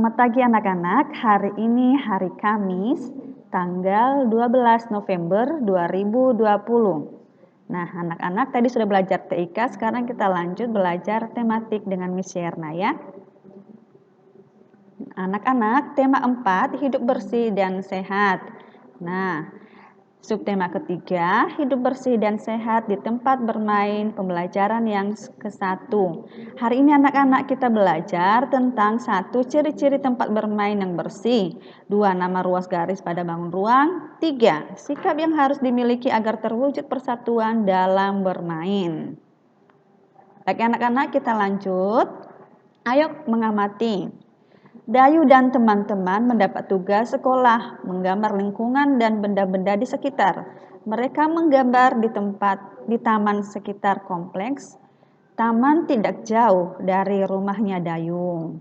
Selamat pagi anak-anak, hari ini hari Kamis, tanggal 12 November 2020. Nah, anak-anak tadi sudah belajar TIK, sekarang kita lanjut belajar tematik dengan Miss Sherna ya. Anak-anak, tema 4, hidup bersih dan sehat. Nah, subtema ketiga, hidup bersih dan sehat di tempat bermain, pembelajaran yang ke-1. Hari ini anak-anak kita belajar tentang 1. Ciri-ciri tempat bermain yang bersih. 2. Nama ruas garis pada bangun ruang. 3. Sikap yang harus dimiliki agar terwujud persatuan dalam bermain. Baik anak-anak, kita lanjut. Ayo mengamati. Dayu dan teman-teman mendapat tugas sekolah menggambar lingkungan dan benda-benda di sekitar. Mereka menggambar di taman sekitar kompleks. Taman tidak jauh dari rumahnya Dayu.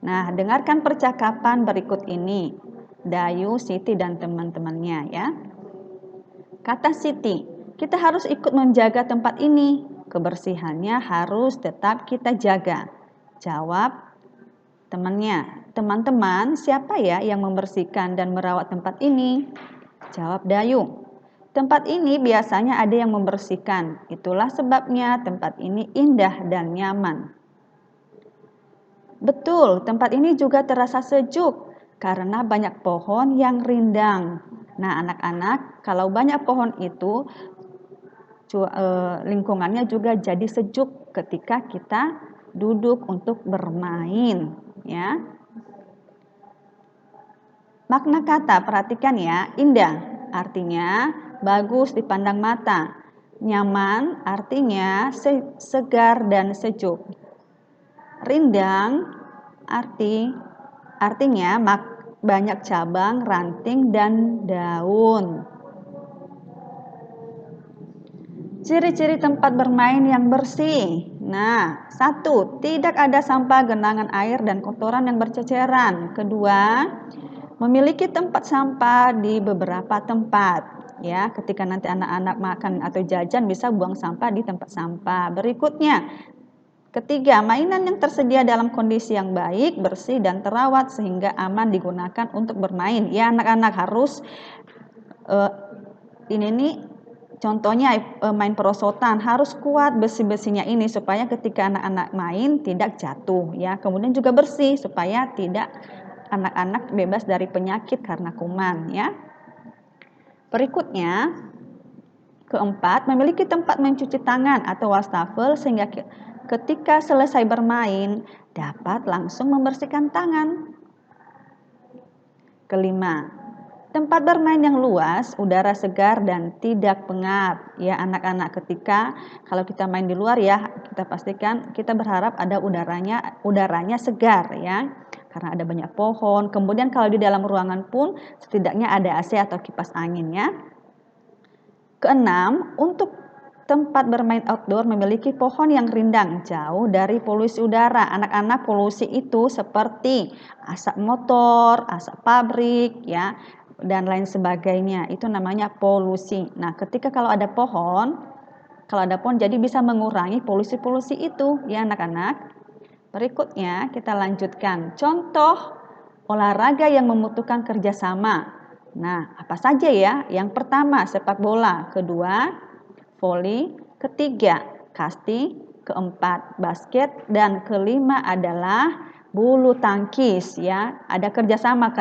Nah, dengarkan percakapan berikut ini. Dayu, Siti, dan teman-temannya ya. Kata Siti, kita harus ikut menjaga tempat ini. Kebersihannya harus tetap kita jaga. Jawab temannya, teman-teman, siapa ya yang membersihkan dan merawat tempat ini? Jawab Dayu, tempat ini biasanya ada yang membersihkan. Itulah sebabnya tempat ini indah dan nyaman. Betul, tempat ini juga terasa sejuk karena banyak pohon yang rindang. Nah, anak-anak, kalau banyak pohon itu lingkungannya juga jadi sejuk ketika kita duduk untuk bermain, ya. Makna kata, perhatikan ya, indah artinya bagus dipandang mata. Nyaman artinya segar dan sejuk. Rindang artinya banyak cabang, ranting, dan daun. Ciri-ciri tempat bermain yang bersih. Nah, 1. Tidak ada sampah, genangan air, dan kotoran yang berceceran. Kedua, memiliki tempat sampah di beberapa tempat. Ya, ketika nanti anak-anak makan atau jajan bisa buang sampah di tempat sampah. Berikutnya, ketiga, mainan yang tersedia dalam kondisi yang baik, bersih, dan terawat sehingga aman digunakan untuk bermain. Ya, anak-anak harus ini nih contohnya main perosotan harus kuat besi-besinya ini supaya ketika anak-anak main tidak jatuh ya. Kemudian juga bersih supaya tidak anak-anak bebas dari penyakit karena kuman ya. Berikutnya, keempat, memiliki tempat mencuci tangan atau wastafel sehingga ketika selesai bermain dapat langsung membersihkan tangan. Kelima, tempat bermain yang luas, udara segar dan tidak pengap. Ya anak-anak, ketika kalau kita main di luar ya, kita pastikan kita berharap ada udaranya segar ya. Karena ada banyak pohon. Kemudian kalau di dalam ruangan pun setidaknya ada AC atau kipas angin ya. Keenam, untuk tempat bermain outdoor memiliki pohon yang rindang jauh dari polusi udara. Anak-anak, polusi itu seperti asap motor, asap pabrik ya, dan lain sebagainya. Itu namanya polusi. Nah, ketika kalau ada pohon jadi bisa mengurangi polusi-polusi itu ya anak-anak. Berikutnya kita lanjutkan. Contoh olahraga yang membutuhkan kerjasama. Nah, apa saja ya? Yang pertama sepak bola, kedua voli, ketiga kasti, keempat basket, dan kelima adalah bulu tangkis ya. Ada kerjasama.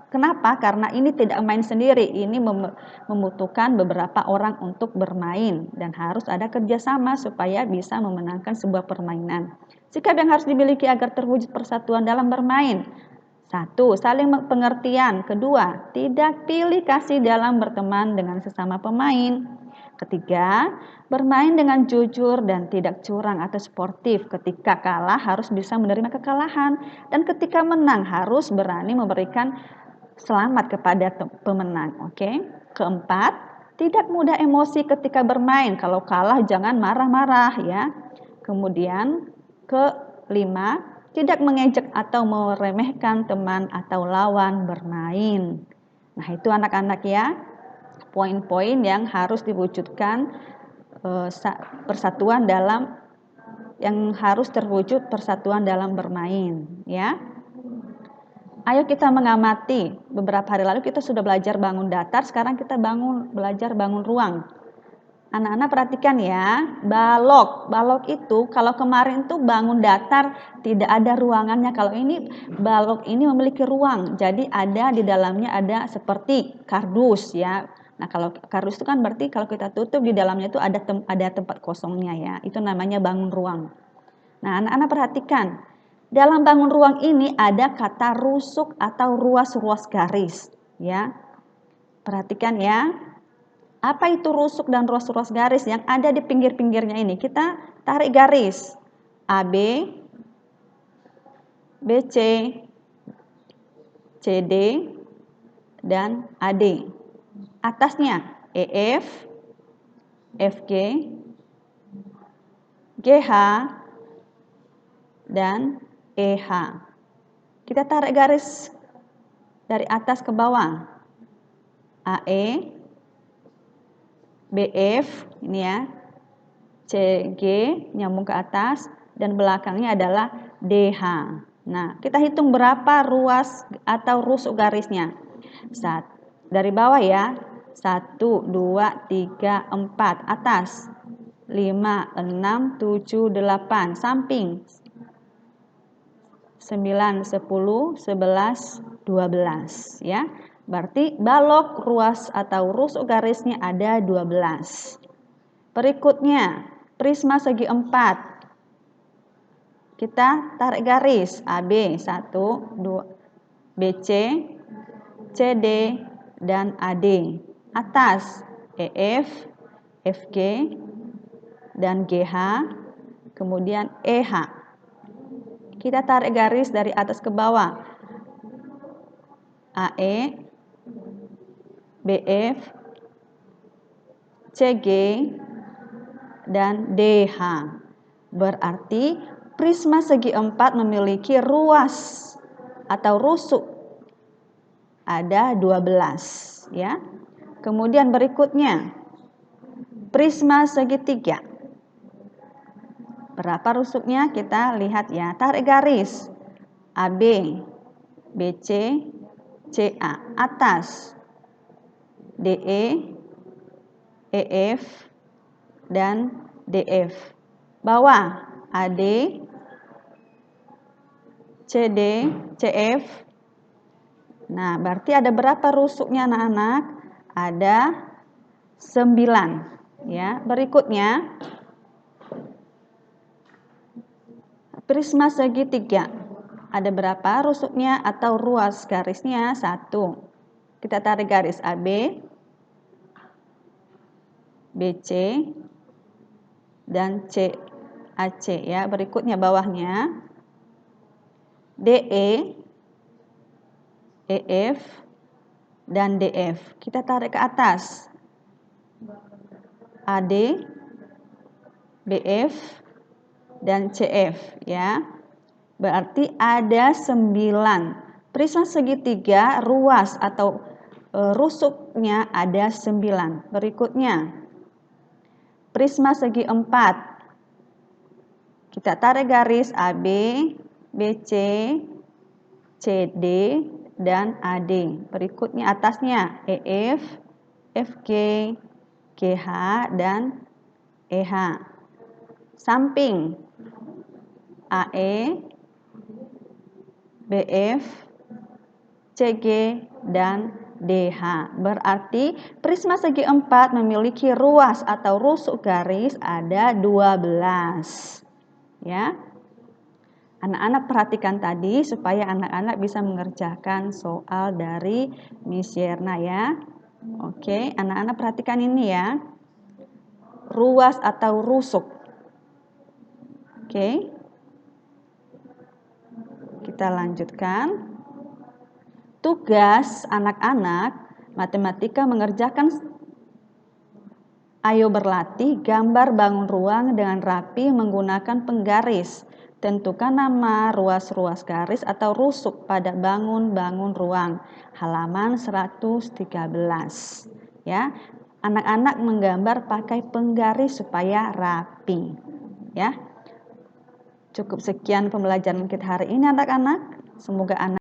Kenapa? Karena ini tidak main sendiri. Ini membutuhkan beberapa orang untuk bermain dan harus ada kerjasama supaya bisa memenangkan sebuah permainan. Sikap yang harus dimiliki agar terwujud persatuan dalam bermain. 1. Saling pengertian. Kedua, tidak pilih kasih dalam berteman dengan sesama pemain. Ketiga, bermain dengan jujur dan tidak curang atau sportif. Ketika kalah harus bisa menerima kekalahan. Dan ketika menang harus berani memberikan selamat kepada pemenang. Oke. Keempat, tidak mudah emosi ketika bermain. Kalau kalah jangan marah-marah ya. Kemudian kelima, tidak mengejek atau meremehkan teman atau lawan bermain. Nah, itu anak-anak ya, poin-poin yang harus diwujudkan persatuan dalam yang harus terwujud persatuan dalam bermain ya. Ayo kita mengamati. Beberapa hari lalu kita sudah belajar bangun datar, sekarang kita belajar bangun ruang. Anak-anak perhatikan ya, balok. Balok itu kalau kemarin tuh bangun datar tidak ada ruangannya. Kalau ini balok ini memiliki ruang. Jadi ada di dalamnya ada seperti kardus ya. Nah, kalau kardus itu kan berarti kalau kita tutup di dalamnya itu ada tempat kosongnya ya. Itu namanya bangun ruang. Nah, anak-anak perhatikan. Dalam bangun ruang ini ada kata rusuk atau ruas-ruas garis ya. Perhatikan ya. Apa itu rusuk dan ruas-ruas garis yang ada di pinggir-pinggirnya ini? Kita tarik garis AB, BC, CD, dan AD. Atasnya EF, FG, GH, dan EH. Kita tarik garis dari atas ke bawah. AE, BF, ini ya, CG nyambung ke atas, dan belakangnya adalah DH. Nah, kita hitung berapa ruas atau rusuk garisnya. Dari bawah ya, 1, 2, 3, 4, atas, 5, 6, 7, 8, samping, 9, 10, 11, 12 ya. Berarti balok ruas atau rusuk garisnya ada 12. Berikutnya, prisma segi 4. Kita tarik garis AB 1, 2, BC, CD, dan AD. Atas EF, FG, dan GH, kemudian EH. Kita tarik garis dari atas ke bawah. AE, BF, CG, dan DH. Berarti prisma segi 4 memiliki ruas atau rusuk ada 12 ya. Kemudian berikutnya prisma segitiga. Berapa rusuknya? Kita lihat ya. Tarik garis AB, BC, CA. Atas DE, EF, dan DF. Bawah AD, CD, CF. Nah, berarti ada berapa rusuknya anak-anak? Ada 9 ya. Berikutnya prisma segitiga. Ada berapa rusuknya atau ruas garisnya? 1. Kita tarik garis AB, BC, dan CAC ya. Berikutnya bawahnya DE, EF, dan DF. Kita tarik ke atas AD, BF, dan CF ya. Berarti ada 9. Prisma segitiga ruas atau rusuknya ada 9. Berikutnya prisma segi 4. Kita tarik garis AB, BC, CD, dan AD. Berikutnya atasnya EF, FG, GH, dan EH. Samping AE, BF, CG, dan DH. Berarti prisma segi 4 memiliki ruas atau rusuk garis ada 12. Ya. Anak-anak perhatikan tadi supaya anak-anak bisa mengerjakan soal dari Miss Yerna ya. Oke, anak-anak perhatikan ini ya. Ruas atau rusuk. Oke. Kita lanjutkan. Tugas anak-anak matematika mengerjakan. Ayo berlatih gambar bangun ruang dengan rapi menggunakan penggaris. Tentukan nama ruas-ruas garis atau rusuk pada bangun ruang. Halaman 113. Ya. Anak-anak menggambar pakai penggaris supaya rapi. Ya. Cukup sekian pembelajaran kita hari ini anak-anak. Semoga anak